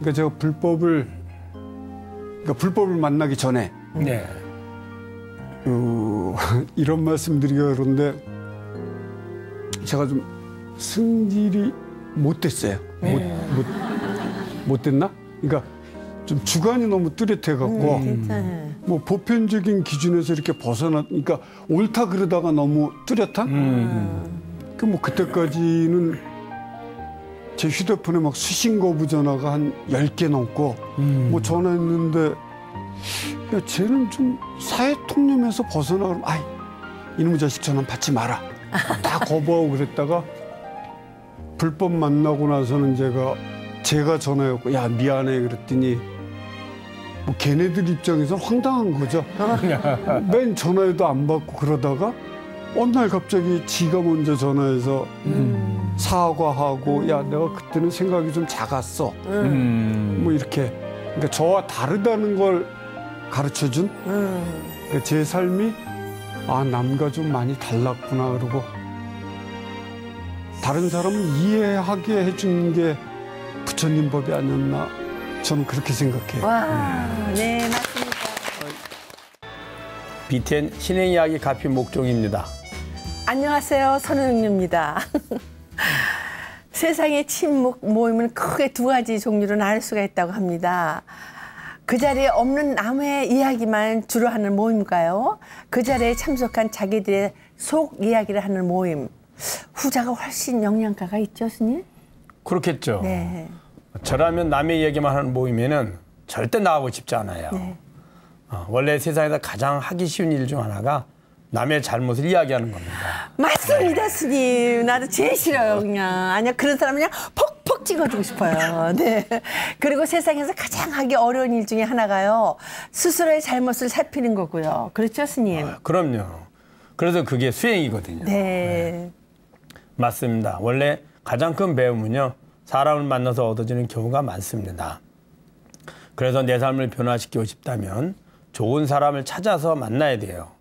그러니까 제가 불법을 만나기 전에 네. 이런 말씀드리기가 그런데 제가 좀 승질이 못됐어요. 못됐나? 그러니까 좀 주관이 너무 뚜렷해갖고 뭐 보편적인 기준에서 이렇게 그러니까 옳다 그러다가 너무 뚜렷한? 그 뭐 그때까지는 제 휴대폰에 막 수신 거부 전화가 한 10개 넘고 뭐 전화했는데 야, 쟤는 좀 사회 통념에서 벗어나면 아이 이놈의 자식 전화 받지 마라. 다 거부하고 그랬다가 불법 만나고 나서는 제가 전화했고 야 미안해 그랬더니 뭐 걔네들 입장에서 황당한 거죠. 맨 전화해도 안 받고 그러다가 어느 날 갑자기 지가 먼저 전화해서 사과하고 야 내가 그때는 생각이 좀 작았어. 뭐 이렇게 그러니까 저와 다르다는 걸 가르쳐준 그러니까 제 삶이 아 남과 좀 많이 달랐구나 그러고 다른 사람을 이해하게 해주는 게 부처님 법이 아니었나 저는 그렇게 생각해요. 와, 네 맞습니다. BTN 신의 이야기 가피 목종입니다. 안녕하세요, 선우입니다. 세상의 친목 모임은 크게 두 가지 종류로 나눌 수가 있다고 합니다. 그 자리에 없는 남의 이야기만 주로 하는 모임일까요? 그 자리에 참석한 자기들의 속 이야기를 하는 모임. 후자가 훨씬 영양가가 있죠, 스님? 그렇겠죠. 네. 저라면 남의 이야기만 하는 모임에는 절대 나가고 싶지 않아요. 네. 원래 세상에서 가장 하기 쉬운 일 중 하나가 남의 잘못을 이야기하는 겁니다. 맞습니다, 스님. 나도 제일 싫어요, 그냥. 아니야, 그런 사람 그냥 퍽퍽 찍어주고 싶어요. 네. 그리고 세상에서 가장 하기 어려운 일 중에 하나가요. 스스로의 잘못을 살피는 거고요. 그렇죠, 스님? 그럼요. 그래서 그게 수행이거든요. 네. 맞습니다. 원래 가장 큰 배움은요. 사람을 만나서 얻어지는 경우가 많습니다. 그래서 내 삶을 변화시키고 싶다면 좋은 사람을 찾아서 만나야 돼요.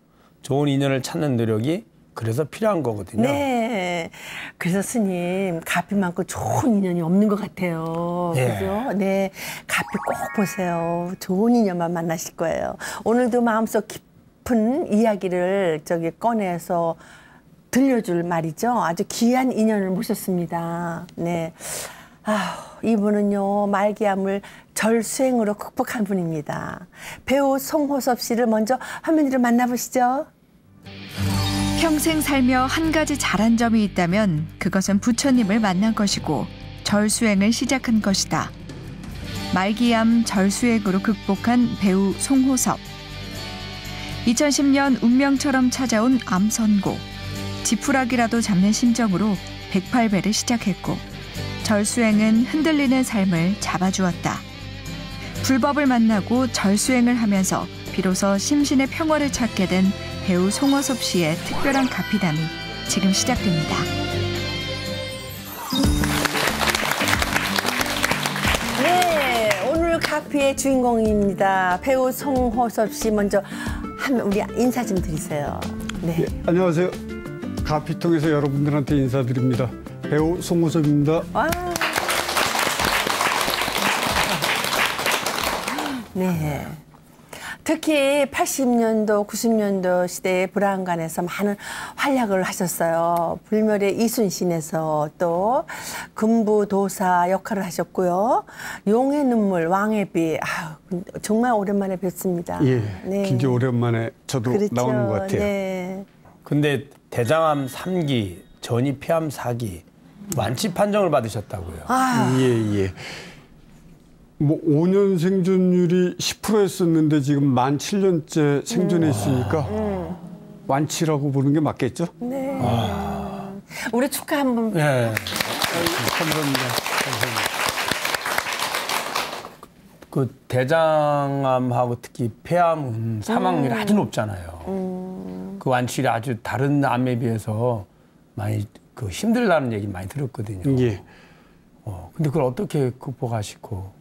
좋은 인연을 찾는 노력이 그래서 필요한 거거든요. 네. 그래서 스님, 가피 많고 좋은 인연이 없는 것 같아요. 예. 그죠? 네. 가피 꼭 보세요. 좋은 인연만 만나실 거예요. 오늘도 마음속 깊은 이야기를 꺼내서 들려줄 말이죠. 아주 귀한 인연을 모셨습니다. 네. 이분은요, 말기암을 절수행으로 극복한 분입니다. 배우 송호섭 씨를 먼저 화면으로 만나보시죠. 평생 살며 한 가지 잘한 점이 있다면 그것은 부처님을 만난 것이고 절수행을 시작한 것이다. 말기암 절수행으로 극복한 배우 송호섭. 2010년 운명처럼 찾아온 암 선고. 지푸라기라도 잡는 심정으로 108배를 시작했고 절수행은 흔들리는 삶을 잡아주었다. 불법을 만나고 절수행을 하면서 비로소 심신의 평화를 찾게 된 배우 송호섭 씨의 특별한 가피담이 지금 시작됩니다. 네, 오늘 가피의 주인공입니다. 배우 송호섭 씨 먼저 우리 인사 좀 드리세요. 네. 예, 안녕하세요. 가피 통해서 여러분들한테 인사드립니다. 배우 송호섭입니다. 와. 네. 특히 80년도, 90년도 시대의 불안간에서 많은 활약을 하셨어요. 불멸의 이순신에서 또 금부도사 역할을 하셨고요. 용의 눈물, 왕의 비. 정말 오랜만에 뵀습니다. 예, 네. 굉장히 오랜만에 저도 그렇죠. 나오는 것 같아요. 네. 근데 대장암 3기, 전이폐암 4기 완치 판정을 받으셨다고요. 예. 뭐 5년 생존율이 10%였었는데 지금 만 7년째 생존해 있으니까 완치라고 보는 게 맞겠죠? 네. 우리 축하 한번. 네. 감사합니다. 그 대장암하고 특히 폐암은 사망률이 아주 높잖아요. 그 완치율이 아주 다른 암에 비해서 많이 힘들다는 얘기 많이 들었거든요. 예. 근데 그걸 어떻게 극복하시고?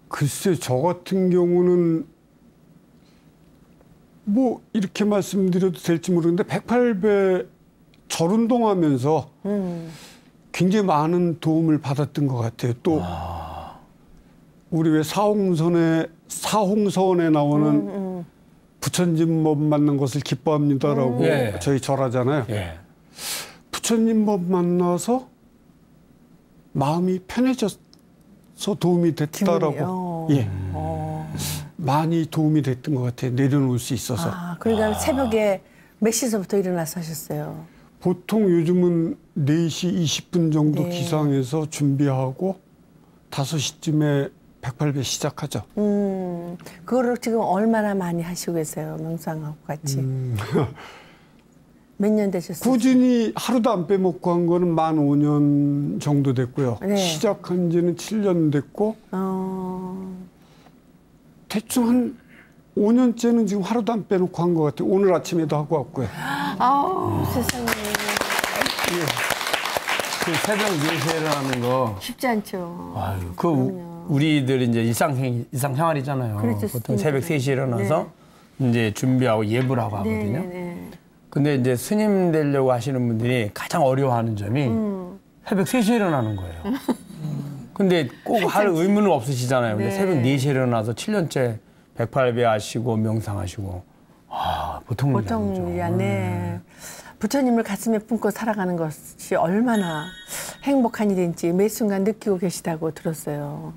글쎄, 저 같은 경우는 뭐 이렇게 말씀드려도 될지 모르겠는데 108배 절운동하면서 굉장히 많은 도움을 받았던 것 같아요. 또 우리 왜 사홍서원에 나오는 부처님 법 만난 것을 기뻐합니다라고 예. 저희 절하잖아요. 예. 부처님 법 만나서 마음이 편해져서 도움이 됐다라고. 기분이요? 예. 많이 도움이 됐던 것 같아요. 내려놓을 수 있어서. 그러니까 새벽에 몇 시서부터 일어나서 하셨어요? 보통 요즘은 4시 20분 정도 네. 기상해서 준비하고 5시쯤에 108배 시작하죠. 그거를 지금 얼마나 많이 하시고 계세요? 명상하고 같이. 몇 년 되셨어요? 꾸준히 하루도 안 빼먹고 한 거는 만 5년 정도 됐고요. 네. 시작한 지는 7년 됐고 대충 한 5년째는 지금 하루도 안 빼놓고 한 것 같아요. 오늘 아침에도 하고 왔고요. 세상에. 그 새벽 4시에 일어나는 거. 쉽지 않죠. 아유, 우리들 이제 일상생활이잖아요. 그렇죠, 보통 새벽 3시에 일어나서 이제 준비하고 예불 하고 하거든요. 네. 근데 이제 스님 되려고 하시는 분들이 가장 어려워하는 점이 새벽 3시에 일어나는 거예요. 근데 꼭 할 의무는 없으시잖아요. 근데 네. 새벽 4시에 일어나서 7년째 108배 하시고 명상하시고 보통 일이 보통 아니죠. 일이 아니네. 부처님을 가슴에 품고 살아가는 것이 얼마나 행복한 일인지 매 순간 느끼고 계시다고 들었어요.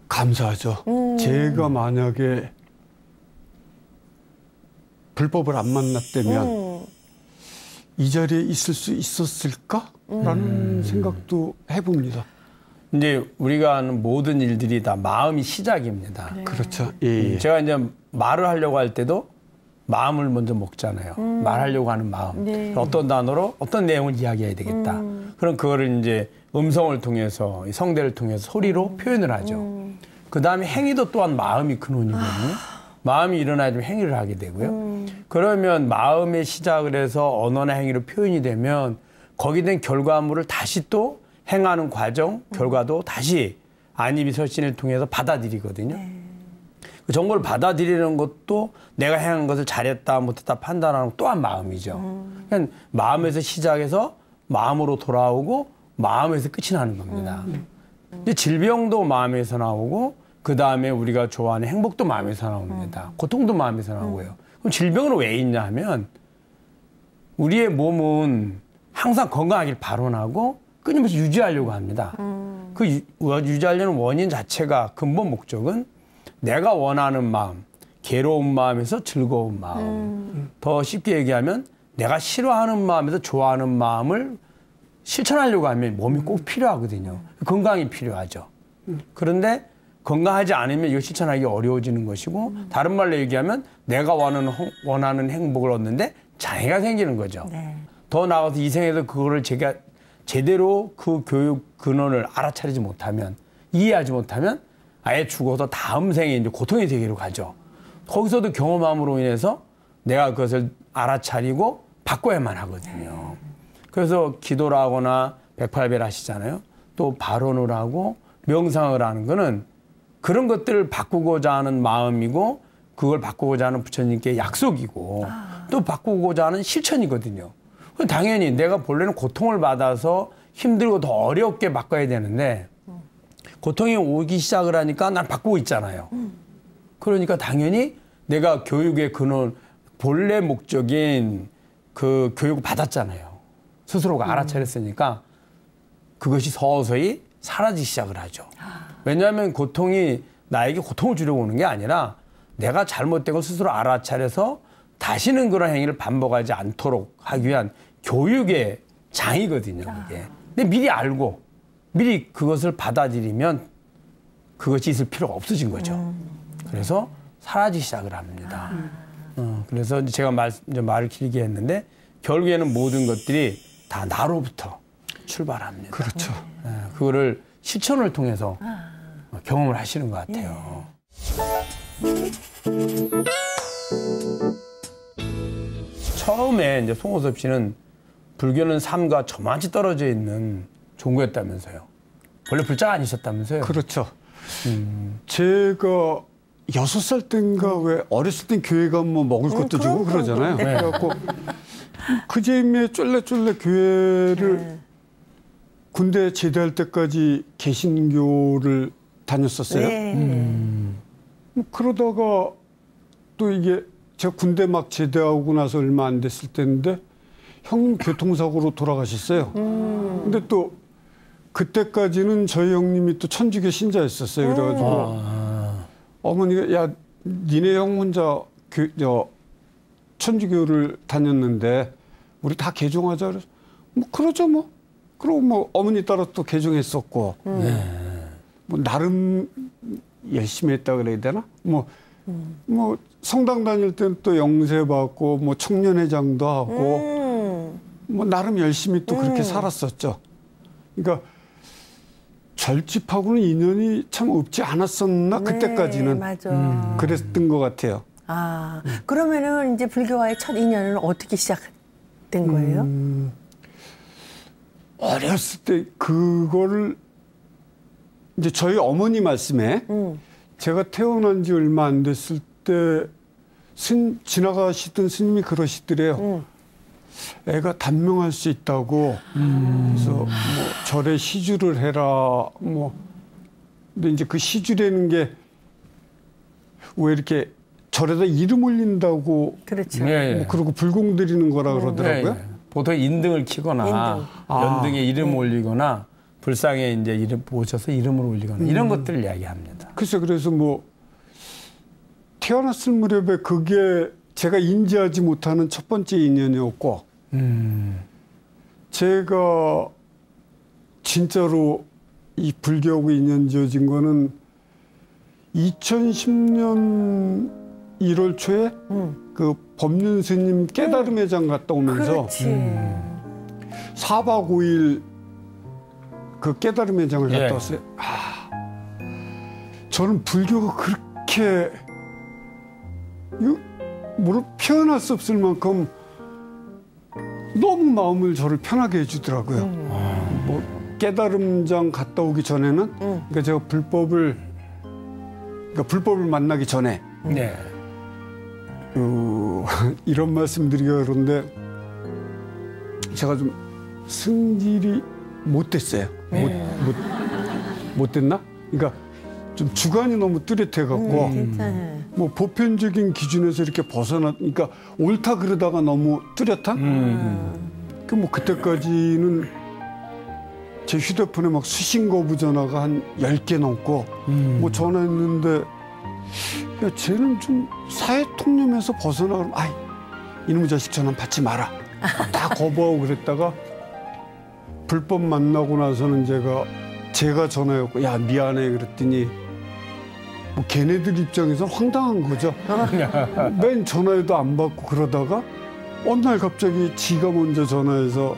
감사하죠. 제가 만약에 불법을 안 만났다면 이 자리에 있을 수 있었을까라는 생각도 해봅니다. 이제 우리가 하는 모든 일들이 다 마음이 시작입니다. 네. 그렇죠. 예. 제가 이제 말을 하려고 할 때도 마음을 먼저 먹잖아요. 말하려고 하는 마음. 네. 어떤 단어로 어떤 내용을 이야기해야 되겠다. 그럼 그거를 이제 음성을 통해서 성대를 통해서 소리로 표현을 하죠. 그다음에 행위도 또한 마음이 근원이거든요. 마음이 일어나야지 행위를 하게 되고요. 그러면 마음의 시작을 해서 언어나 행위로 표현이 되면 거기에 대한 결과물을 다시 또 행하는 과정, 결과도 다시 안이비설신을 통해서 받아들이거든요. 그 정보를 받아들이는 것도 내가 행한 것을 잘했다 못했다 판단하는 또한 마음이죠. 그러니까 마음에서 시작해서 마음으로 돌아오고 마음에서 끝이 나는 겁니다. 근데 질병도 마음에서 나오고 그다음에 우리가 좋아하는 행복도 마음에서 나옵니다. 고통도 마음에서 나오고요. 그럼 질병은 왜 있냐 하면 우리의 몸은 항상 건강하길 발언하고 끊임없이 유지하려고 합니다. 그 유지하려는 원인 자체가 근본 목적은 내가 원하는 마음, 괴로운 마음에서 즐거운 마음. 더 쉽게 얘기하면 내가 싫어하는 마음에서 좋아하는 마음을 실천하려고 하면 몸이 꼭 필요하거든요. 건강이 필요하죠. 그런데 건강하지 않으면 이거 실천하기 어려워지는 것이고 다른 말로 얘기하면 내가 원하는 행복을 얻는데 장애가 생기는 거죠. 네. 더 나아가서 이 생에서 그거를 제가 제대로 그 교육 근원을 알아차리지 못하면 이해하지 못하면 아예 죽어서 다음 생에 이제 고통의 세계로 가죠. 거기서도 경험함으로 인해서 내가 그것을 알아차리고 바꿔야만 하거든요. 그래서 기도를 하거나 108배를 하시잖아요. 또 발언을 하고 명상을 하는 거는 그런 것들을 바꾸고자 하는 마음이고 그걸 바꾸고자 하는 부처님께 약속이고 또 바꾸고자 하는 실천이거든요. 당연히 내가 본래는 고통을 받아서 힘들고 더 어렵게 바꿔야 되는데 고통이 오기 시작을 하니까 난 바꾸고 있잖아요. 그러니까 당연히 내가 교육의 근원, 본래 목적인 그 교육을 받았잖아요. 스스로가 알아차렸으니까 그것이 서서히 사라지기 시작을 하죠. 왜냐하면 고통이 나에게 고통을 주려고 오는 게 아니라 내가 잘못된 걸 스스로 알아차려서 다시는 그런 행위를 반복하지 않도록 하기 위한 교육의 장이거든요. 그게. 근데 미리 알고 미리 그것을 받아들이면 그것이 있을 필요가 없어진 거죠. 그래서 사라지기 시작을 합니다. 그래서 제가 말을 길게 했는데 결국에는 모든 것들이 다 나로부터 출발합니다. 그렇죠. 그거를 실천을 통해서 경험을 하시는 것 같아요. 처음에 이제 송호섭 씨는 불교는 삶과 저만치 떨어져 있는 종교였다면서요. 원래 불자가 아니셨다면서요. 그렇죠. 제가 6살 때인가 왜 어렸을 땐 교회 가면 뭐 먹을 것도 주고 그러잖아요. 네. 그래갖고 그 재미에 쫄래쫄래 교회를 군대 제대할 때까지 개신교를 다녔었어요. 그러다가 또 이게 제가 군대 막 제대하고 나서 얼마 안 됐을 때인데 형님 교통사고로 돌아가셨어요. 근데 또 그때까지는 저희 형님이 또 천주교 신자였었어요. 그래가지고 어머니가 야 니네 형 혼자 천주교를 다녔는데 우리 다 개종하자. 그래서 뭐 그러죠 뭐. 그리고 뭐 어머니 따라 또 개종했었고 뭐 나름 열심히 했다 그래야 되나? 뭐 성당 다닐 때는 또 영세 받고 뭐 청년회장도 하고 뭐 나름 열심히 또 그렇게 살았었죠. 그러니까 절집하고는 인연이 참 없지 않았었나 그때까지는 맞아. 그랬던 것 같아요. 아 그러면은 이제 불교와의 첫 인연은 어떻게 시작된 거예요? 어렸을 때 그거를 이제 저희 어머니 말씀에 제가 태어난 지 얼마 안 됐을 때 지나가시던 스님이 그러시더래요. 애가 단명할 수 있다고. 그래서 뭐 절에 시주를 해라. 뭐 근데 이제 그 시주라는 게 왜 이렇게 절에다 이름 올린다고. 그렇죠. 뭐 그러고 불공 드리는 거라 그러더라고요. 보통 인등을 키거나 연등에 이름 올리거나 불상에 이제 이름 모셔서 이름을 올리거나 이런 것들을 이야기합니다. 글쎄 그래서 뭐 태어났을 무렵에 그게 제가 인지하지 못하는 첫 번째 인연이었고 제가 진짜로 이 불교하고 인연 지어진 거는 2010년 1월 초에 그 법륜 스님 깨달음 회장 갔다 오면서 4박 5일 그 깨달음 회장을 갔다 왔어요. 저는 불교가 그렇게 표현할 수 없을 만큼 너무 마음을 저를 편하게 해주더라고요. 뭐 깨달음장 갔다 오기 전에는 그러니까 제가 불법을 만나기 전에 이런 말씀드리기가 그런데 제가 좀 승질이 못됐어요. 못됐나? 그러니까 좀 주관이 너무 뚜렷해갖고 뭐 보편적인 기준에서 이렇게 그러니까 옳다 그러다가 너무 뚜렷한? 그 뭐 그때까지는 제 휴대폰에 막 수신 거부 전화가 한 10개 넘고 뭐 전화했는데 야 쟤는 좀 사회 통념에서 벗어나면 아이 이놈의 자식 전화 받지 마라. 다 거부하고 그랬다가 불법 만나고 나서는 제가 전화했고 야 미안해 그랬더니 뭐 걔네들 입장에서 황당한 거죠. 맨 전화해도 안 받고 그러다가 어느 날 갑자기 지가 먼저 전화해서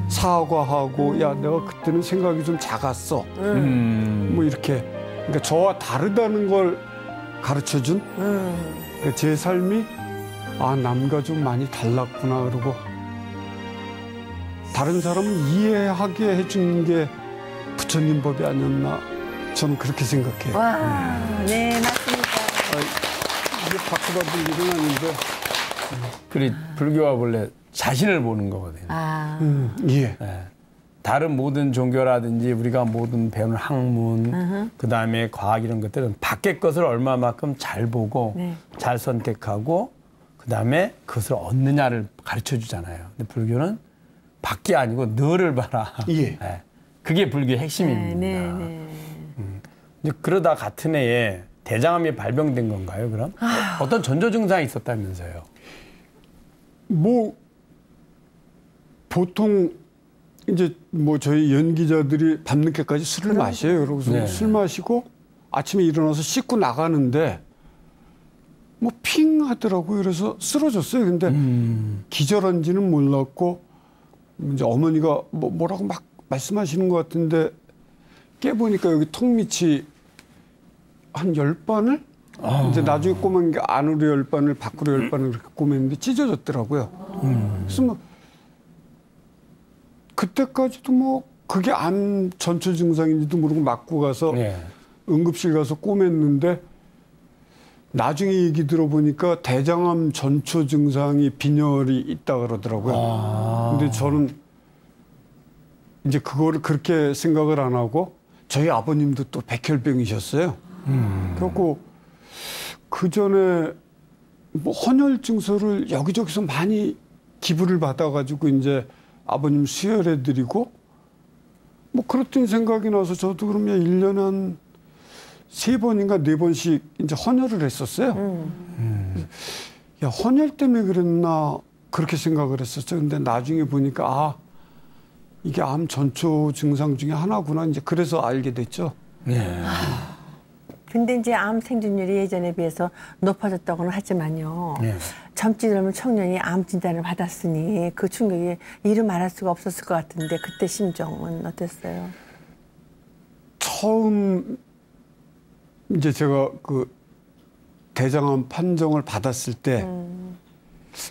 사과하고 야 내가 그때는 생각이 좀 작았어. 뭐 이렇게 그러니까 저와 다르다는 걸 가르쳐준 그러니까 제 삶이 남과 좀 많이 달랐구나 그러고 다른 사람을 이해하게 해주는 게 부처님 법이 아니었나 저는 그렇게 생각해요. 와, 네 맞습니다. 이게 박수 받을 일은 아닌데. 그리 불교가 원래 자신을 보는 거거든요. 예. 다른 모든 종교라든지 우리가 모든 배우는 학문, 그다음에 과학 이런 것들은 밖의 것을 얼마만큼 잘 보고 잘 선택하고 그다음에 그것을 얻느냐를 가르쳐 주잖아요. 근데 불교는 밖이 아니고 너를 봐라. 예. 그게 불교의 핵심입니다. 근데 그러다 같은 해에 대장암이 발병된 건가요, 그럼? 어떤 전조 증상이 있었다면서요? 뭐 보통 이제 뭐 저희 연기자들이 밤늦게까지 술을 마셔요. 그러고서 술 마시고 아침에 일어나서 씻고 나가는데 뭐 핑 하더라고요. 그래서 쓰러졌어요. 근데 기절한지는 몰랐고 이제 어머니가 뭐라고 막 말씀하시는 것 같은데 깨보니까 여기 턱 밑이 한 10바늘? 이제 나중에 꼬맨 게 안으로 10바늘, 밖으로 10바늘 그렇게 꼬맸는데 찢어졌더라고요. 그래서 뭐 그때까지도 뭐 그게 암 전초 증상인지도 모르고 맞고 가서 응급실 가서 꼬맸는데 나중에 얘기 들어보니까 대장암 전초 증상이 빈혈이 있다 그러더라고요. 근데 저는 이제 그거를 그렇게 생각을 안 하고 저희 아버님도 또 백혈병이셨어요. 그래갖고 그 전에 뭐 헌혈 증서를 여기저기서 많이 기부를 받아가지고 이제 아버님 수혈해드리고 뭐 그랬던 생각이 나서 저도 그러면 1년에 한 3번인가 4번씩 이제 헌혈을 했었어요. 야, 헌혈 때문에 그랬나 그렇게 생각을 했었죠. 근데 나중에 보니까 아, 이게 암 전초 증상 중에 하나구나. 이제 그래서 알게 됐죠. 네. 근데 이제 암 생존율이 예전에 비해서 높아졌다고는 하지만요. 네. 젊지 젊은 청년이 암 진단을 받았으니 그 충격이 이루 말할 수가 없었을 것 같은데 그때 심정은 어땠어요? 처음 이제 제가 그 대장암 판정을 받았을 때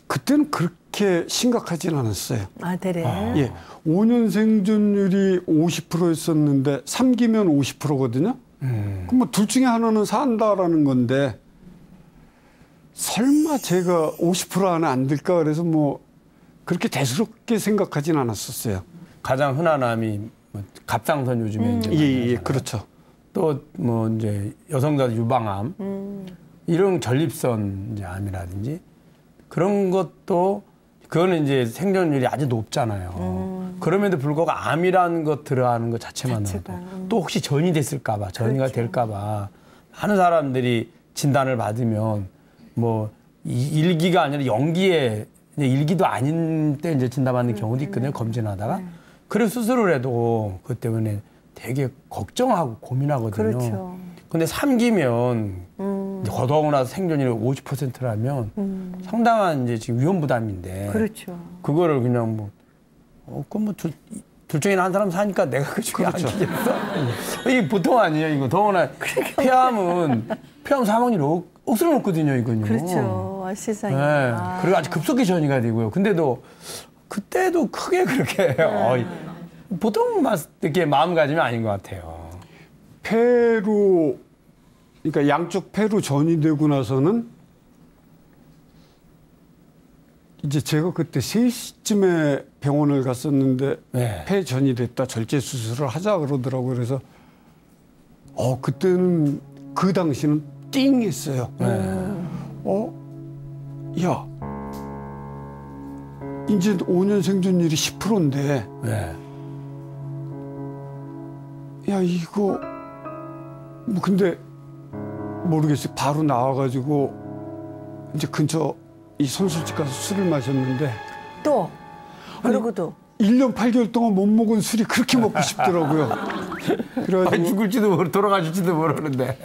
그때는 그렇게 심각하진 않았어요. 아, 그래? 예, 5년 생존율이 50%였었는데 3기면 50%거든요. 그럼 뭐 둘 중에 하나는 산다라는 건데 설마 제가 50% 안에 안 들까 그래서 뭐 그렇게 대수롭게 생각하진 않았었어요. 가장 흔한 암이 뭐 갑상선 요즘에 이제 예, 그렇죠. 또 뭐 이제 여성자 유방암 이런 전립선 이제 암이라든지 그런 것도 그거는 이제 생존율이 아주 높잖아요. 그럼에도 불구하고 암이라는 것 들어가는 것 자체만으로도 또 혹시 전이 됐을까봐 전이가 그렇죠. 될까봐 많은 사람들이 진단을 받으면 뭐 1기가 아니라 0기에 1기도 아닌 때 이제 진단받는 경우도 있거든요. 검진하다가. 그래서 수술을 해도 그것 때문에 되게 걱정하고 고민하거든요. 그렇죠. 근데 3기면 더더구나 생존율이 50%라면 상당한 이제 지금 위험 부담인데. 그렇죠. 그거를 그냥 뭐, 그럼 뭐 둘 중에 한 사람 사니까 내가 그 중에 그렇죠. 안 끼겠어? 이게 보통 아니에요, 이거. 더구나 폐암은 폐암 사망률이 억수로 높거든요, 이건요. 그렇죠. 세상에. 네. 아. 그리고 아주 급속히 전이가 되고요. 근데도 그때도 크게 그렇게 보통 이렇게 마음가짐이 아닌 것 같아요. 폐로 그러니까 양쪽 폐로 전이 되고 나서는 이제 제가 그때 3시쯤에 병원을 갔었는데 네. 폐 전이 됐다 절제 수술을 하자 그러더라고요. 그래서 그때는 그 당시는 띵 했어요. 야 이제 5년 생존율이 10%인데 네. 야 이거 뭐 근데 모르겠어요. 바로 나와가지고 이제 근처 이 선술집 가서 술을 마셨는데 또 그러고도 1년 8개월 동안 못 먹은 술이 그렇게 먹고 싶더라고요. 그래가지고 죽을지도 모르 돌아가실지도 모르는데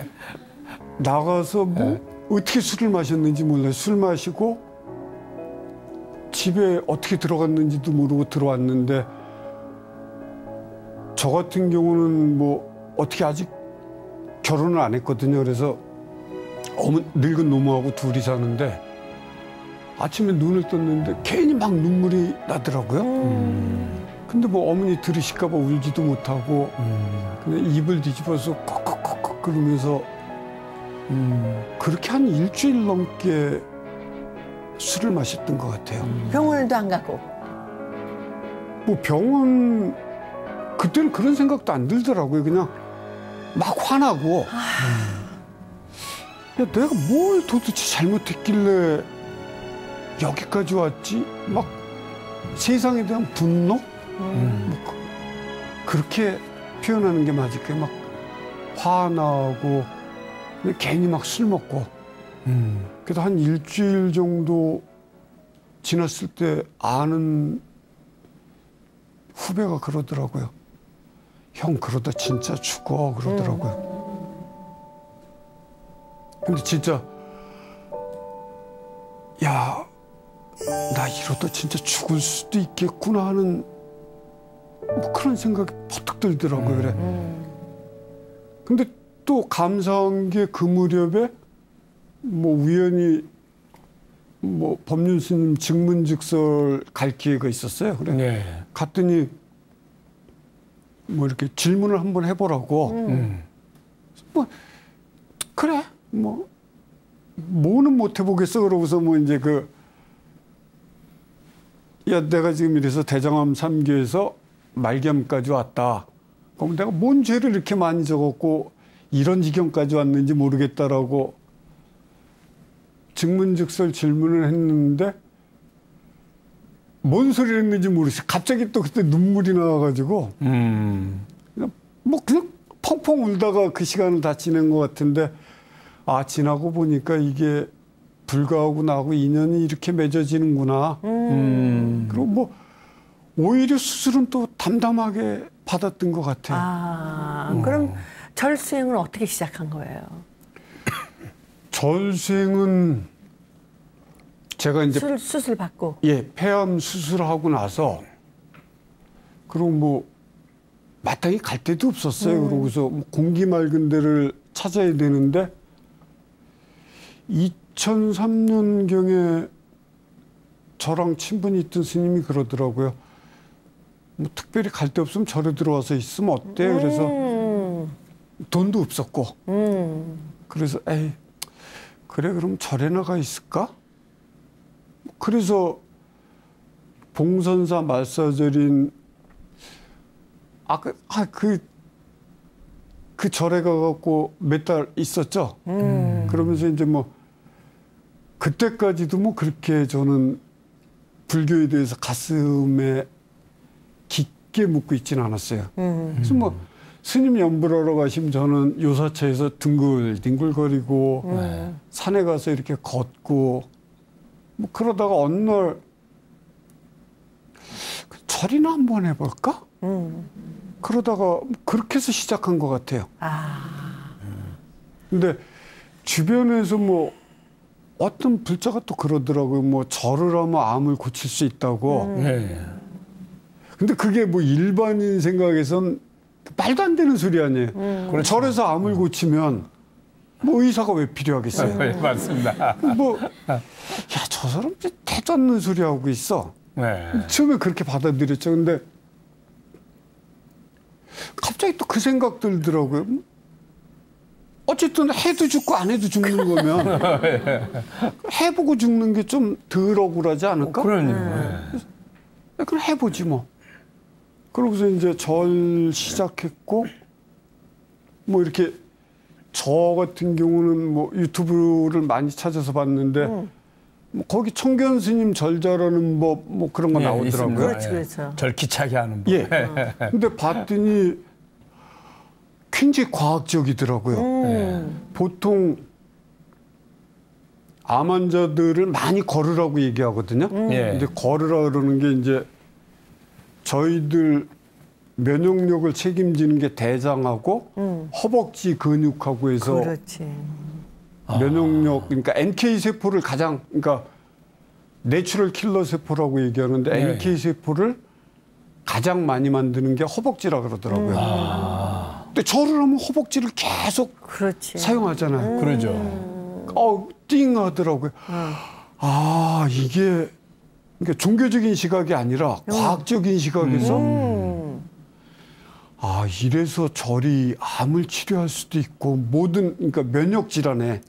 나가서 뭐 어떻게 술을 마셨는지 몰라요. 술 마시고 집에 어떻게 들어갔는지도 모르고 들어왔는데 저 같은 경우는 뭐 어떻게 아직 결혼을 안 했거든요. 그래서 늙은 노모하고 둘이 사는데 아침에 눈을 떴는데 괜히 막 눈물이 나더라고요. 근데 뭐 어머니 들으실까 봐 울지도 못하고 그냥 입을 뒤집어서 kokkokkokkok 그러면서 그렇게 한 일주일 넘게 술을 마셨던 것 같아요. 병원에도 안 가고. 뭐 병원 그때는 그런 생각도 안 들더라고요. 그냥 막 화나고 야, 내가 뭘 도대체 잘못했길래 여기까지 왔지? 막 세상에 대한 분노? 뭐 그렇게 표현하는 게 맞을까요? 막 화나고 괜히 막 술 먹고 그래도 한 일주일 정도 지났을 때 아는 후배가 그러더라고요. 형 그러다 진짜 죽어 그러더라고요. 근데 진짜 야, 나 이러다 진짜 죽을 수도 있겠구나 하는 뭐 그런 생각이 퍼뜩 들더라고요. 그래. 근데 또 감사한 게 그 무렵에 뭐 우연히 뭐 법륜 스님 증문즉설 갈 기회가 있었어요. 그래. 네. 갔더니 뭐 이렇게 질문을 한번 해보라고. 뭐 그래. 뭐는 못 해보겠어. 그러고서 뭐 이제 야 내가 지금 이래서 대장암 3기에서 말기암까지 왔다. 그럼 내가 뭔 죄를 이렇게 많이 적었고 이런 지경까지 왔는지 모르겠다라고 증문즉설 질문을 했는데 뭔 소리를 했는지 모르겠어. 갑자기 또 그때 눈물이 나와가지고 그냥 펑펑 울다가 그 시간을 다 지낸 것 같은데 아 지나고 보니까 이게 불가하고 나하고 인연이 이렇게 맺어지는구나. 그리고 뭐 오히려 수술은 또 담담하게 받았던 것 같아요. 그럼 절수행은 어떻게 시작한 거예요? 절수행은 제가 이제 수술 받고 폐암 수술하고 나서 그리고 뭐 마땅히 갈 데도 없었어요. 그러고서 공기 맑은 데를 찾아야 되는데 2003년경에 저랑 친분이 있던 스님이 그러더라고요. 뭐 특별히 갈 데 없으면 절에 들어와서 있으면 어때? 그래서 돈도 없었고 그래서 에이 그래 그럼 절에 나가 있을까? 그래서 봉선사 말사절인 그 절에 가갖고 몇 달 있었죠. 그러면서 이제 뭐 그때까지도 뭐 그렇게 저는 불교에 대해서 가슴에 깊게 묻고 있지는 않았어요. 그래서 뭐 스님 연불하러 가시면 저는 요사차에서 뒹굴뒹굴거리고 산에 가서 이렇게 걷고 뭐 그러다가 어느 날 절이나 한번 해볼까? 그러다가 그렇게 해서 시작한 것 같아요. 근데 주변에서 뭐 어떤 불자가 또 그러더라고요. 뭐 절을 하면 암을 고칠 수 있다고. 근데 그게 뭐 일반인 생각에선 말도 안 되는 소리 아니에요. 절에서 암을 고치면 뭐 의사가 왜 필요하겠어요? 네, 맞습니다. 뭐, 야, 저 사람 대도 않는 소리 하고 있어. 처음에 그렇게 받아들였죠. 근데 갑자기 또 그 생각 들더라고요. 어쨌든 해도 죽고 안 해도 죽는 거면 해보고 죽는 게 좀 덜 억울하지 않을까? 그럼요. 그럼 해보지 뭐. 그러고서 이제 절 시작했고 뭐 이렇게 저 같은 경우는 뭐 유튜브를 많이 찾아서 봤는데 뭐 거기 청견 스님 절 잘하는 법 뭐 그런 거 나오더라고요. 그렇죠. 절 기차게 하는 법. 근데 봤더니 굉장히 과학적이더라고요. 보통 암 환자들을 많이 걸으라고 얘기하거든요. 근데 걸으라 그러는 게 이제 저희들 면역력을 책임지는 게 대장하고 허벅지 근육하고 해서 그렇지. 면역력 그러니까 NK 세포를 가장 그러니까 내추럴 킬러 세포라고 얘기하는데 NK 세포를 가장 많이 만드는 게 허벅지라 그러더라고요. 근데 절을 하면 허벅지를 계속 사용하잖아요. 그러죠. 띵 하더라고요. 이게 그러니까 종교적인 시각이 아니라 과학적인 시각에서 이래서 절이 암을 치료할 수도 있고 모든 그러니까 면역 질환에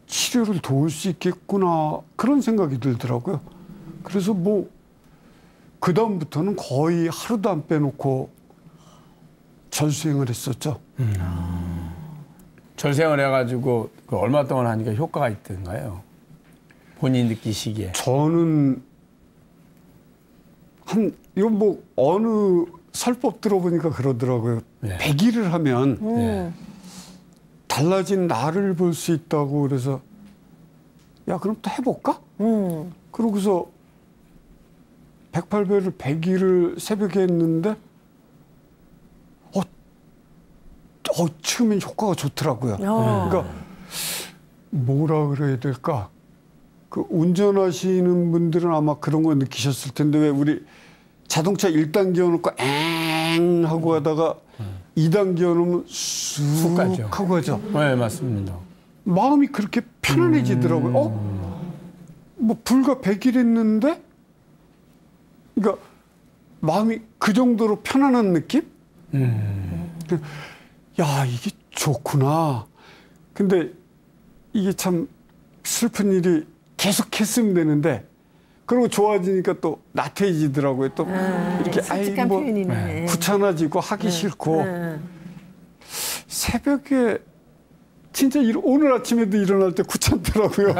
치료를 도울 수 있겠구나 그런 생각이 들더라고요. 그래서 뭐 그 다음부터는 거의 하루도 안 빼놓고 절수행을 했었죠. 절수행을 해가지고 그 얼마 동안 하니까 효과가 있던가요? 본인이 느끼시기에. 저는 이건 뭐 어느 설법 들어보니까 그러더라고요. 100일을 하면 달라진 나를 볼 수 있다고 그래서 야 그럼 또 해볼까? 그러고서 108배를 100일을 새벽에 했는데 처음엔 효과가 좋더라고요. 그러니까 뭐라 그래야 될까? 그 운전하시는 분들은 아마 그런 거 느끼셨을 텐데 왜 우리 자동차 1단 기어놓고 엥 하고 가다가 2단 기어놓으면 쑥 하고 가죠. 네, 맞습니다. 마음이 그렇게 편안해지더라고요. 뭐 불과 100일 했는데 그러니까 마음이 그 정도로 편안한 느낌? 야 이게 좋구나. 근데 이게 참 슬픈 일이 계속 했으면 되는데 그리고 좋아지니까 또 나태해지더라고요. 또 이렇게 솔직한 뭐 표현이네. 귀찮아지고 하기 싫고 새벽에 진짜 오늘 아침에도 일어날 때 귀찮더라고요.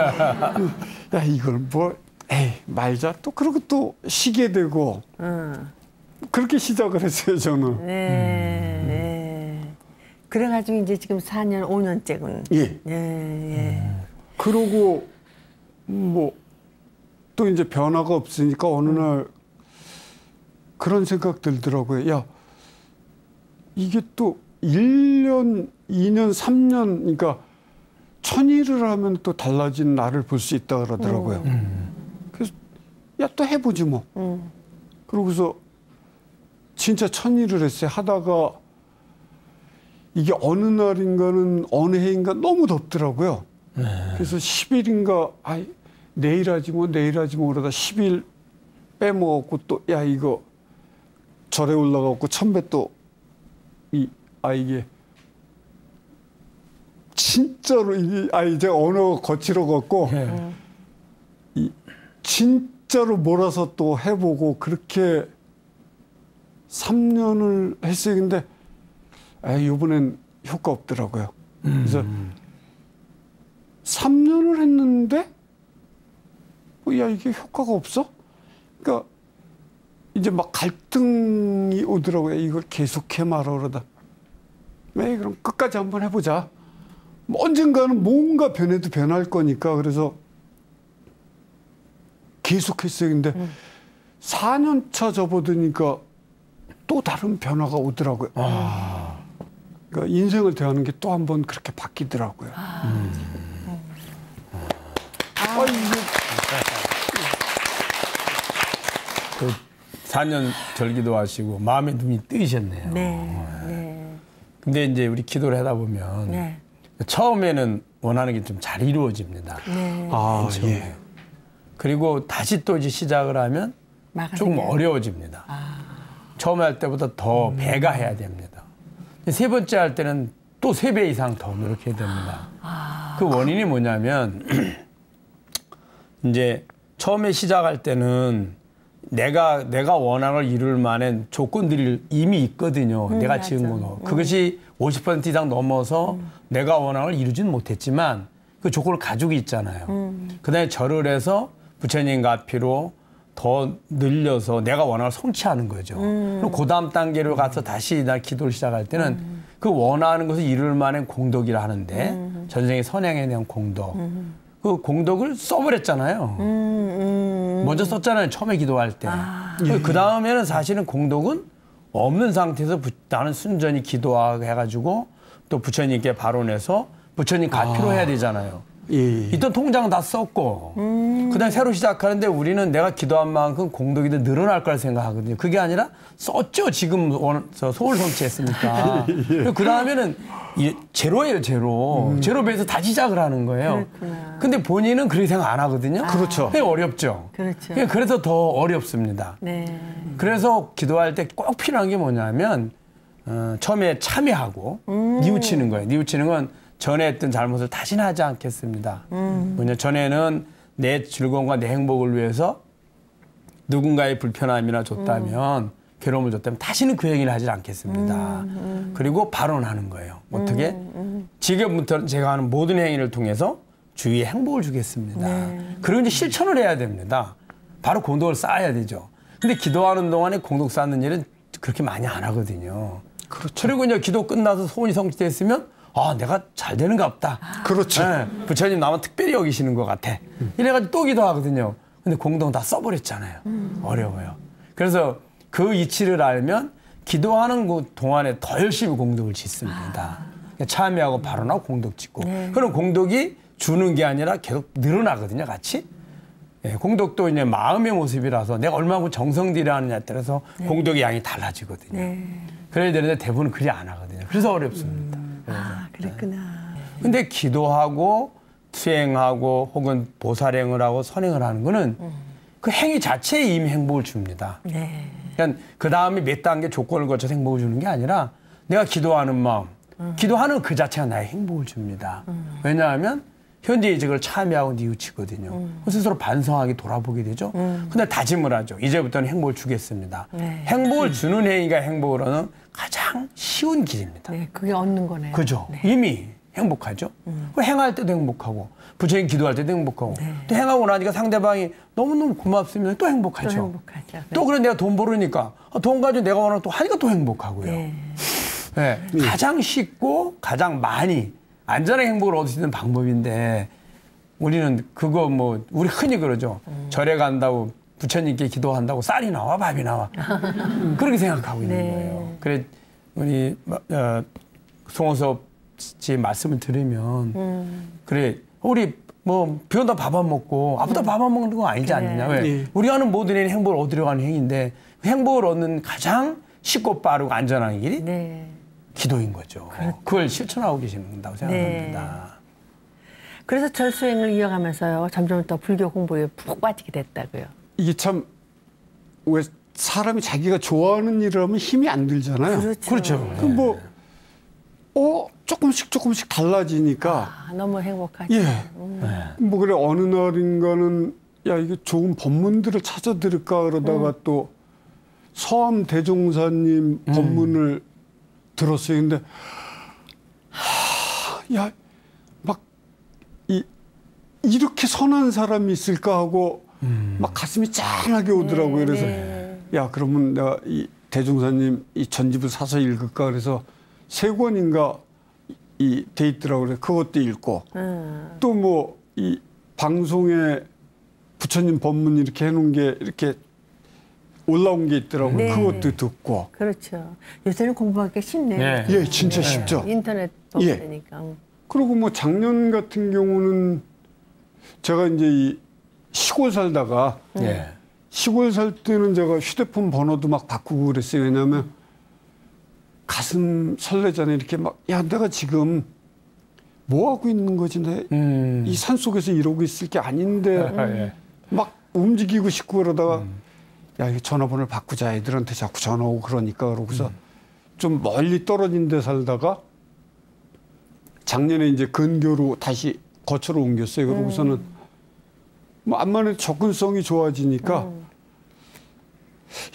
야 이걸 뭐 에이 말자 또 그러고 또 쉬게 되고 그렇게 시작을 했어요 저는. 네. 그래가지고 이제 지금 4년 5년째군. 예. 예. 그러고 뭐 또 이제 변화가 없으니까 어느 날 그런 생각 들더라고요. 야 이게 또 1년, 2년, 3년 그러니까 천일을 하면 또 달라진 나를 볼 수 있다 그러더라고요. 그래서 야 또 해보지 뭐. 그러고서 진짜 천일을 했어요. 하다가 이게 어느 날인가는 어느 해인가 너무 덥더라고요. 그래서 10일인가 내일 하지 뭐 그러다 10일 빼먹었고 또 야 이거 절에 올라가고 천배 또 이게 진짜로 이제 언어가 거칠어갖고 진짜로 몰아서 또 해보고 그렇게 3년을 했어요. 근데 이번엔 효과 없더라고요. 그래서 3년을 했는데 야 이게 효과가 없어? 그러니까 이제 막 갈등이 오더라고요. 이걸 계속해 말아 그러다. 네, 그럼 끝까지 한번 해보자. 뭐 언젠가는 뭔가 변해도 변할 거니까 그래서 계속했어요. 근데 4년 차 접어드니까 또 다른 변화가 오더라고요. 그러니까 인생을 대하는 게 또 한 번 그렇게 바뀌더라고요. 그 4년 절기도 하시고 마음에 눈이 뜨이셨네요. 네. 근데 이제 우리 기도를 하다 보면 네. 처음에는 원하는 게 좀 잘 이루어집니다. 네. 예. 그리고 다시 또 이제 시작을 하면 조금 어려워집니다. 처음에 할 때보다 더 배가 해야 됩니다. 세 번째 할 때는 또 3배 이상 더 노력해야 됩니다. 그 원인이 뭐냐면 이제 처음에 시작할 때는 내가 원하는 걸 이룰 만한 조건들이 이미 있거든요. 내가 지은 거. 그것이 50% 이상 넘어서 내가 원하는 걸 이루지는 못했지만 그 조건을 가지고 있잖아요. 그다음에 절을 해서 부처님과 앞으로 더 늘려서 내가 원하는 걸 성취하는 거죠. 그럼 그 다음 단계로 가서 다시 날 기도를 시작할 때는 그 원하는 것을 이룰 만한 공덕이라 하는데 전생에 선행에 대한 공덕. 그 공덕을 써버렸잖아요. 먼저 썼잖아요. 처음에 기도할 때. 그 다음에는 사실은 공덕은 없는 상태에서 나는 순전히 기도해가지고 또 부처님께 발언해서 부처님 가피로 해야 되잖아요. 있던 통장은 다 썼고 그다음에 새로 시작하는데 우리는 내가 기도한 만큼 공덕이 더 늘어날 거라 생각하거든요. 그게 아니라 썼죠. 지금 소울 성취했으니까. 그 다음에는 제로예요. 제로 배에서 다시 시작을 하는 거예요. 그렇구나. 근데 본인은 그렇게 생각 안 하거든요. 그렇죠. 그게 어렵죠. 그렇죠. 그래서 더 어렵습니다. 네. 그래서 기도할 때 꼭 필요한 게 뭐냐면 처음에 참여하고 뉘우치는 거예요. 뉘우치는 건 전에 했던 잘못을 다시는 하지 않겠습니다. 뭐냐 전에는 내 즐거움과 내 행복을 위해서 누군가의 불편함이나 줬다면 괴로움을 줬다면 다시는 그 행위를 하지 않겠습니다. 그리고 발언하는 거예요. 어떻게? 지금부터는 제가 하는 모든 행위를 통해서 주위에 행복을 주겠습니다. 그리고 이제 실천을 해야 됩니다. 바로 공덕을 쌓아야 되죠. 근데 기도하는 동안에 공덕 쌓는 일은 그렇게 많이 안 하거든요. 그렇죠. 그리고 이제 기도 끝나서 소원이 성취됐으면 내가 잘 되는가 보다. 그렇죠. 네, 부처님 나만 특별히 여기시는 것 같아. 이래가지고 또 기도하거든요. 근데 공덕 다 써버렸잖아요. 어려워요. 그래서 그 이치를 알면 기도하는 그 동안에 더 열심히 공덕을 짓습니다. 참여하고 발언하고 공덕 짓고. 그럼 공덕이 주는 게 아니라 계속 늘어나거든요, 같이. 공덕도 이제 마음의 모습이라서 내가 얼마나 정성 들여하느냐에 따라서 공덕의 양이 달라지거든요. 그래야 되는데 대부분은 그리 안 하거든요. 그래서 어렵습니다. 그랬구나. 근데 기도하고 수행하고 혹은 보살행을 하고 선행을 하는 거는 그 행위 자체에 이미 행복을 줍니다. 그러니까 그 다음에 몇 단계 조건을 거쳐서 행복을 주는 게 아니라 내가 기도하는 마음, 기도하는 그 자체가 나의 행복을 줍니다. 왜냐하면 현재 이직을 참여하고 뉘우치거든요. 스스로 반성하게 돌아보게 되죠. 근데 다짐을 하죠. 이제부터는 행복을 주겠습니다. 네. 행복을 주는 행위가 행복을 얻는 가장 쉬운 길입니다. 네, 그게 얻는 거네요. 그죠? 네. 이미 행복하죠. 행할 때도 행복하고 부처님 기도할 때도 행복하고 네. 또 행하고 나니까 상대방이 너무너무 고맙으면 또 행복하죠. 또 행복하죠. 또 그래 내가 돈 벌으니까 돈 가지고 내가 원하는 또 하니까 또 행복하고요. 네. 네. 가장 쉽고 가장 많이 안전하게 행복을 얻을 수 있는 방법인데 우리는 그거 뭐 우리 흔히 그러죠. 절에 간다고 부처님께 기도한다고 쌀이 나와 밥이 나와 그렇게 생각하고 있는 네. 거예요. 그래 우리 송호섭 씨 말씀을 들으면 그래 우리 뭐 비온다 밥 안 먹고 아프다 밥 안 먹는 거 아니지 않느냐. 왜? 네. 우리가 하는 모든 일은 행복을 얻으려고 하는 행위인데 행복을 얻는 가장 쉽고 빠르고 안전한 길이 네. 기도인 거죠. 그걸 실천하고 계신다고 생각합니다. 그래서 절수행을 이어가면서요. 점점 더 불교 공부에 푹 빠지게 됐다고요. 이게 참 왜 사람이 자기가 좋아하는 일을 하면 힘이 안 들잖아요. 그렇죠. 그럼 뭐 조금씩 달라지니까 너무 행복하죠. 예. 뭐 그래 어느 날인가는 야 이게 좋은 법문들을 찾아 들을까 그러다가 또 서암 대종사님 법문을 들었어요. 근데 야 막 이렇게 선한 사람이 있을까 하고 막 가슴이 짠하게 오더라고요. 그래서 야 그러면 내가 이 대종사님 이 전집을 사서 읽을까 그래서 3권인가 돼 있더라고요. 그래서 그것도 읽고 또 뭐 이 방송에 부처님 법문 이렇게 해놓은 게 이렇게 올라온 게 있더라고요. 네. 그것도 듣고. 그렇죠. 요새는 공부하기가 쉽네요. 네. 예, 진짜 쉽죠. 인터넷 예. 보니까. 그리고 뭐 작년 같은 경우는 제가 이제 이 시골 살다가 예. 시골 살 때는 제가 휴대폰 번호도 막 바꾸고 그랬어요. 왜냐하면 가슴 설레잖아요. 이렇게 막 야 내가 지금 뭐 하고 있는 거지? 이 산속에서 이러고 있을 게 아닌데 예. 막 움직이고 싶고 그러다가 야 이거 전화번호를 바꾸자. 애들한테 자꾸 전화 오고 그러니까 그러고서 좀 멀리 떨어진 데 살다가 작년에 이제 근교로 다시 거처로 옮겼어요. 그러고서는 뭐 암만에 접근성이 좋아지니까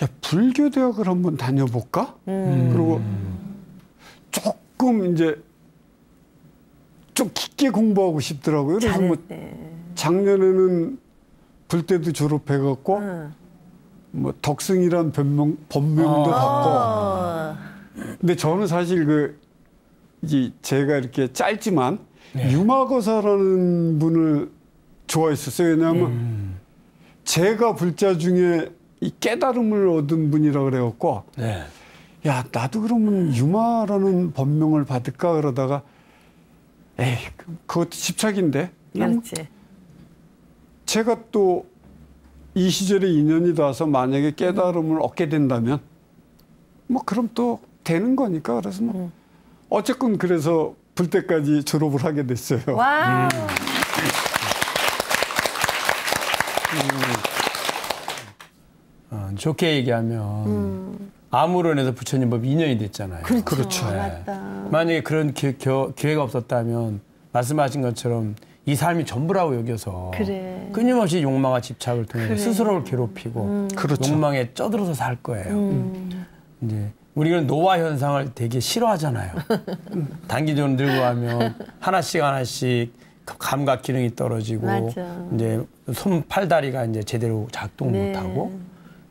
야 불교 대학을 한번 다녀볼까? 그리고 조금 이제 좀 깊게 공부하고 싶더라고요. 그래서 뭐 작년에는 불대도 졸업해갖고 뭐 덕승이란 법명도 받고. 근데 저는 사실 이제 제가 이렇게 짧지만 유마거사라는 분을 좋아했었어요. 왜냐하면 제가 불자 중에 이 깨달음을 얻은 분이라 그래갖고 야 나도 그러면 유마라는 법명을 받을까 그러다가 에이 그것도 집착인데. 그렇지. 제가 또 이 시절에 인연이 닿아서 만약에 깨달음을 얻게 된다면 뭐 그럼 또 되는 거니까 그래서 뭐 어쨌건 그래서 불때까지 졸업을 하게 됐어요. 와. 좋게 얘기하면 아무론에서 부처님 법 2년이 됐잖아요. 그렇죠. 네. 맞다. 만약에 그런 기회가 없었다면 말씀하신 것처럼 이 삶이 전부라고 여겨서 그래. 끊임없이 욕망과 집착을 통해 스스로를 괴롭히고 그렇죠. 욕망에 쪄들어서 살 거예요. 이제 우리는 노화 현상을 되게 싫어하잖아요. 단기적으로 늙어가면 하나씩 감각 기능이 떨어지고 맞아. 이제 손 팔다리가 이제 제대로 작동 네. 못하고.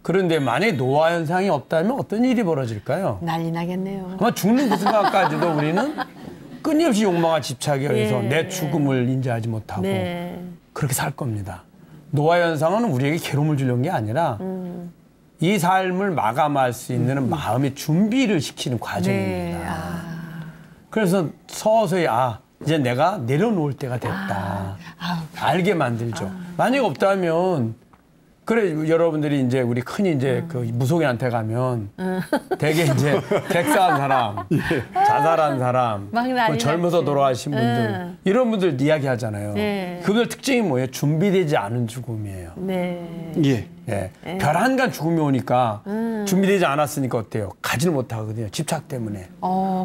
그런데 만약에 노화 현상이 없다면 어떤 일이 벌어질까요? 난리 나겠네요. 아마 죽는 그 순간까지도 우리는 끊임없이 욕망과 집착에 의해서 예. 내 죽음을 인지하지 못하고 네. 그렇게 살 겁니다. 노화 현상은 우리에게 괴로움을 주려는 게 아니라 이 삶을 마감할 수 있는 마음의 준비를 시키는 과정입니다. 네. 그래서 서서히 이제 내가 내려놓을 때가 됐다. 알게 만들죠. 만약 없다면 그래 여러분들이 이제 우리 흔히 이제 그 무속인한테 가면 되게 이제 객사한 사람, 자살한 사람, 막 난리 젊어서 났지. 돌아가신 분들 이런 분들 이야기하잖아요. 네. 그들 특징이 뭐예요? 준비되지 않은 죽음이에요. 네. 예. 예. 별 한간 죽음이 오니까 준비되지 않았으니까 어때요? 가지를 못하거든요. 집착 때문에.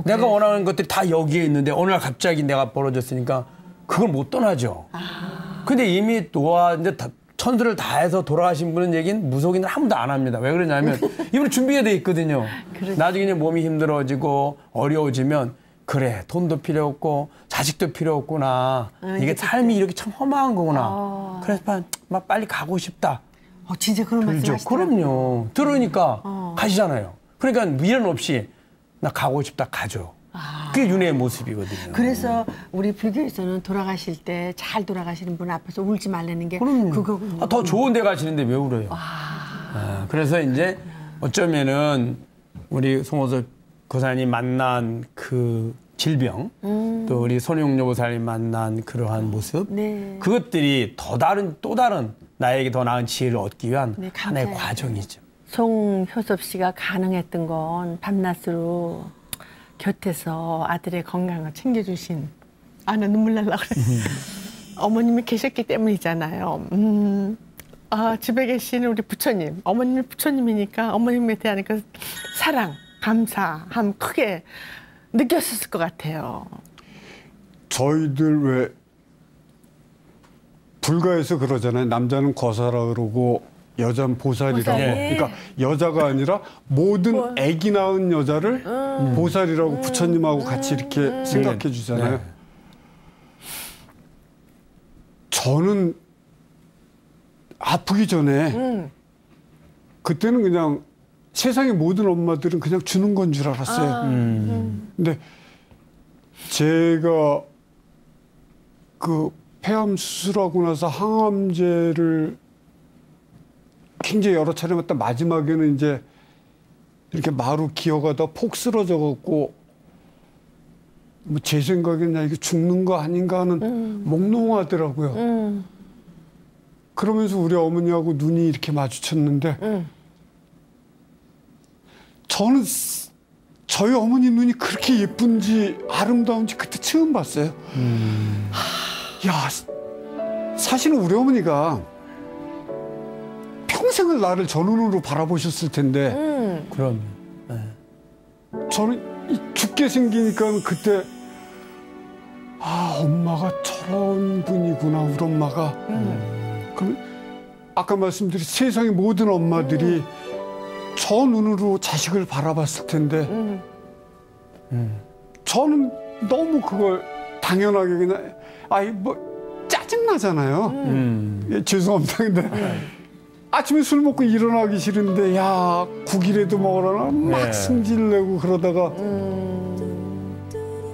내가 원하는 것들이 다 여기에 있는데 어느 날 갑자기 내가 벌어졌으니까 그걸 못 떠나죠. 근데 이미 이제 천수를 다해서 돌아가신 분은 얘기는 무속인을 아무도 안 합니다. 왜 그러냐면 이분은 준비가 돼 있거든요. 그렇죠. 나중에 이제 몸이 힘들어지고 어려워지면 그래 돈도 필요 없고 자식도 필요 없구나. 이게 삶이 이렇게 참 험한 거구나. 그래서 막 빨리 가고 싶다. 진짜 그런 말씀 하시더라고요. 그럼요. 들으니까 가시잖아요. 그러니까 미련 없이 나 가고 싶다 가죠. 그게 윤회의 모습이거든요. 그래서 우리 불교에서는 돌아가실 때 잘 돌아가시는 분 앞에서 울지 말라는 게 그거군요. 더 좋은 데 가시는데 왜 울어요? 그래서 이제 어쩌면은 우리 송호섭 고사님 만난 그 질병, 또 우리 손용료 보살님 만난 그러한 모습, 네. 그것들이 또 다른 나에게 더 나은 지혜를 얻기 위한 하나의 과정이죠. 송효섭 씨가 가능했던 건 밤낮으로 곁에서 아들의 건강을 챙겨주신, 나 눈물 날라 그래. 어머님이 계셨기 때문이잖아요. 집에 계신 우리 부처님, 어머님이 부처님이니까 어머님에 대한 그 사랑, 감사함 크게 느꼈을 것 같아요. 저희들 왜 불가에서 그러잖아요. 남자는 거사라 그러고 여자는 보살이라고. 그러니까 여자가 아니라 모든 아기 낳은 여자를 보살이라고 부처님하고 같이 이렇게 생각해 주잖아요. 저는 아프기 전에 그때는 그냥 세상의 모든 엄마들은 그냥 주는 건 줄 알았어요. 근데 제가 그 폐암 수술하고 나서 항암제를 굉장히 여러 차례 맞다 마지막에는 이제 이렇게 마루 기어가다 폭 쓰러져 갖고 뭐 제 생각에는 이게 죽는 거 아닌가 하는 몽롱하더라고요. 그러면서 우리 어머니하고 눈이 이렇게 마주쳤는데 저는 저희 어머니 눈이 그렇게 예쁜지 아름다운지 그때 처음 봤어요. 야, 사실은 우리 어머니가 평생을 나를 저 눈으로 바라보셨을 텐데 그럼 저는 죽게 생기니까 그때 엄마가 저런 분이구나, 우리 엄마가. 그럼 아까 말씀드린 세상의 모든 엄마들이 저 눈으로 자식을 바라봤을 텐데 저는 너무 그걸 당연하게 그냥 뭐 짜증나잖아요. 죄송합니다. 근데 아침에 술 먹고 일어나기 싫은데 야 국이라도 먹으라나 막 승질내고 그러다가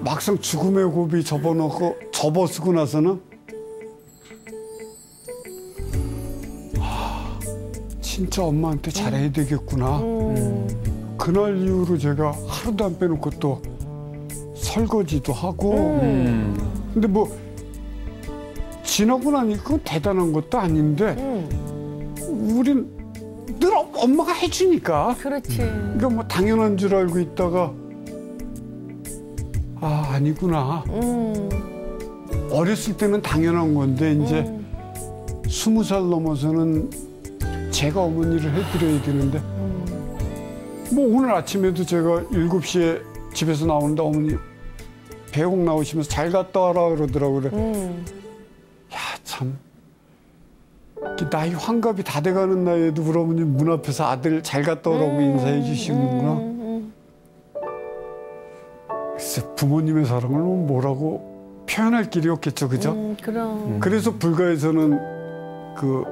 막상 죽음의 고비 접어쓰고 나서는 진짜 엄마한테 잘해야 되겠구나. 그날 이후로 제가 하루도 안 빼놓고 또 설거지도 하고 근데 뭐 지나고 나니 그건 대단한 것도 아닌데 우린 늘 엄마가 해주니까 그렇지. 그러니까 뭐 당연한 줄 알고 있다가 아니구나. 어렸을 때는 당연한 건데 이제 20살 넘어서는 제가 어머니를 해드려야 되는데 뭐 오늘 아침에도 제가 7시에 집에서 나오는데 어머니 배옥 나오시면서 잘 갔다 와라 그러더라고요. 야, 참 나이 환갑이 다 돼가는 나이에도 우리 어머니 문 앞에서 아들 잘 갔다 오라고 인사해 주시는구나. 글쎄 부모님의 사랑을 뭐라고 표현할 길이 없겠죠, 그죠? 그럼. 그래서 불가에서는 그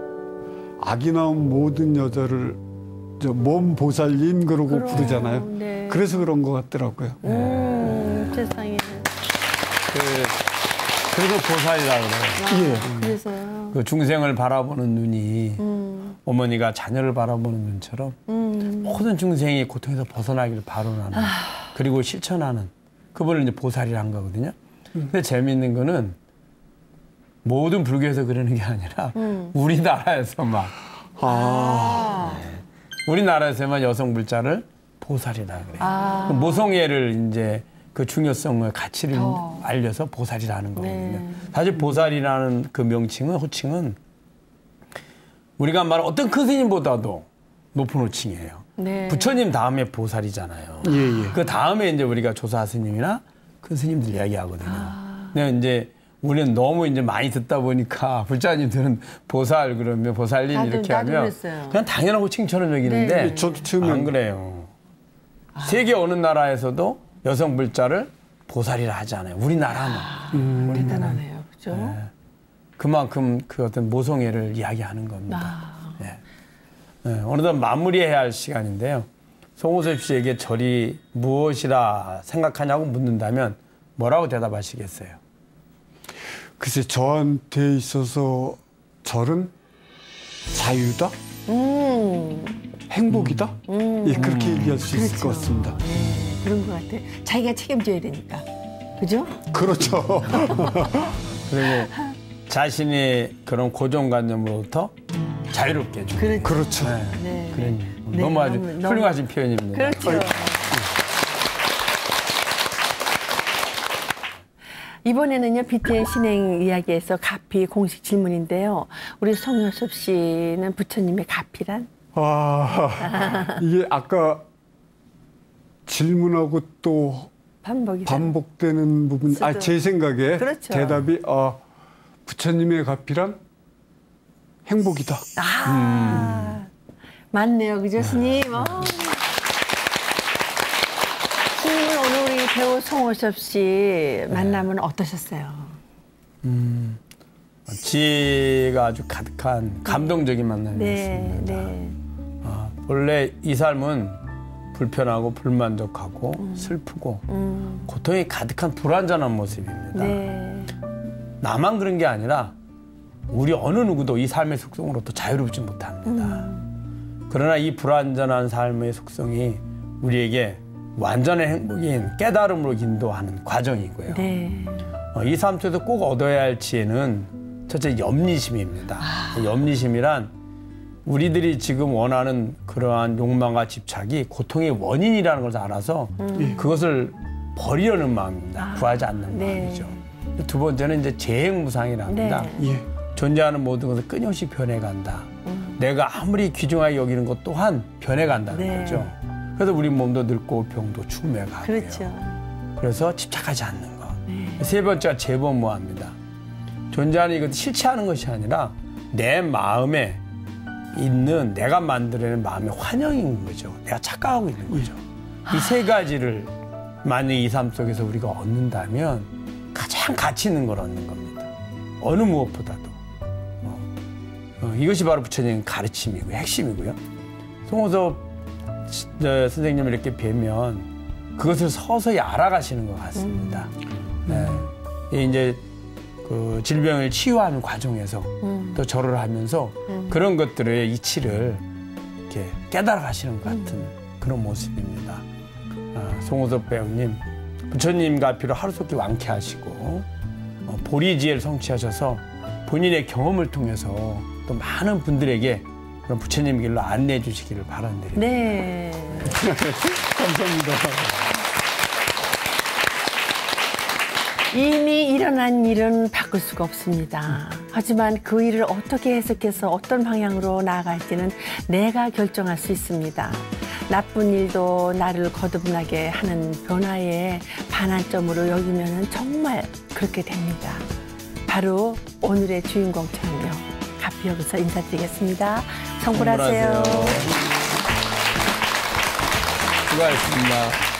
아기 낳은 모든 여자를 몸 보살님 그러고 부르잖아요. 네. 그래서 그런 것 같더라고요. 세상에. 그래서 보살이라고 그래요. 그래서요. 그 중생을 바라보는 눈이 어머니가 자녀를 바라보는 눈처럼 모든 중생이 고통에서 벗어나기를 바라는 그리고 실천하는 그분을 이제 보살이라는 거거든요. 근데 재미있는 거는 모든 불교에서 그러는 게 아니라 우리나라에서만 우리나라에서만 여성 불자를 보살이라 그래요. 모성애를 이제 그 중요성을 가치를 알려서 보살이라는 거거든요. 사실 보살이라는 그 명칭은 호칭은 우리가 말한 어떤 큰 스님보다도 높은 호칭이에요. 네. 부처님 다음에 보살이잖아요. 그 다음에 이제 우리가 조사 스님이나 큰 스님들 이야기하거든요. 근데 이제 우리는 너무 이제 많이 듣다 보니까 불자님들은 보살 그러면 보살님 이렇게 하면 그랬어요. 그냥 당연하고 칭찬을 여기는데 네. 저도 처음에 안 그래요. 세계 어느 나라에서도 여성 불자를 보살이라 하지 않아요. 우리나라만. 대단하네요. 그죠? 네. 그만큼 그 어떤 모성애를 이야기하는 겁니다. 네. 네. 어느덧 마무리해야 할 시간인데요. 송호섭 씨에게 절이 무엇이라 생각하냐고 묻는다면 뭐라고 대답하시겠어요? 글쎄 저한테 있어서 절은 자유다, 행복이다, 예, 그렇게 얘기할 수 있을 것 같습니다. 네, 그런 것 같아. 자기가 책임져야 되니까. 그죠? 그렇죠. 그리고 자신이 그런 고정관념으로부터 자유롭게 해주고. 그렇죠. 네. 그런 네, 너무 아주 너무 훌륭하신 표현입니다. 그렇죠. 이번에는요, BTN 신행 이야기에서 가피 공식 질문인데요. 우리 송효섭 씨는 부처님의 가피란? 이게 아까 질문하고 또 반복되는 부분, 제 생각에 그렇죠. 대답이 부처님의 가피란 행복이다. 맞네요. 그죠, 스님? 스님은 오늘 우리 배우 송호섭 씨 만나면 어떠셨어요? 지혜가 아주 가득한 감동적인 만남이었습니다. 네. 원래 이 삶은 불편하고 불만족하고 슬프고 고통이 가득한 불완전한 모습입니다. 네. 나만 그런 게 아니라 우리 어느 누구도 이 삶의 속성으로부터 자유롭지 못합니다. 그러나 이 불완전한 삶의 속성이 우리에게 완전한 행복인 깨달음으로 인도하는 과정이고요. 네. 이 삶 속에서 꼭 얻어야 할 지혜는 첫째 염리심입니다. 염리심이란 우리들이 지금 원하는 그러한 욕망과 집착이 고통의 원인이라는 것을 알아서 그것을 버리려는 마음입니다. 구하지 않는 마음이죠. 두 번째는 이제 재행무상이랍니다. 네. 존재하는 모든 것은 끊임없이 변해간다. 내가 아무리 귀중하게 여기는 것 또한 변해간다는 거죠. 그래서 우리 몸도 늙고 병도 충매가고요. 그렇죠. 그래서 집착하지 않는 것. 세 번째가 재범무합니다. 존재하는 이것을 실체하는 것이 아니라 내 마음에 있는 내가 만들어낸 마음의 환영인 거죠. 내가 착각하고 있는 거죠. 이 세 가지를 만약에 이 삶 속에서 우리가 얻는다면 가장 가치 있는 걸 얻는 겁니다. 어느 무엇보다도. 이것이 바로 부처님의 가르침이고요. 핵심이고요. 송호섭 선생님을 이렇게 뵈면 그것을 서서히 알아가시는 것 같습니다. 네. 이제 그 질병을 치유하는 과정에서 또 절을 하면서 그런 것들의 이치를 이렇게 깨달아 가시는 것 같은 그런 모습입니다. 송호섭 배우님, 부처님 가피로 하루속히 완쾌하시고 보리지혜를 성취하셔서 본인의 경험을 통해서 또 많은 분들에게 그런 부처님 길로 안내해 주시기를 바라드립니다. 네. 감사합니다. 이미 일어난 일은 바꿀 수가 없습니다. 하지만 그 일을 어떻게 해석해서 어떤 방향으로 나아갈지는 내가 결정할 수 있습니다. 나쁜 일도 나를 거듭나게 하는 변화의 반환점으로 여기면 정말 그렇게 됩니다. 바로 오늘의 주인공처럼요. 가피 여기서 인사드리겠습니다. 성불하세요. 수고하셨습니다.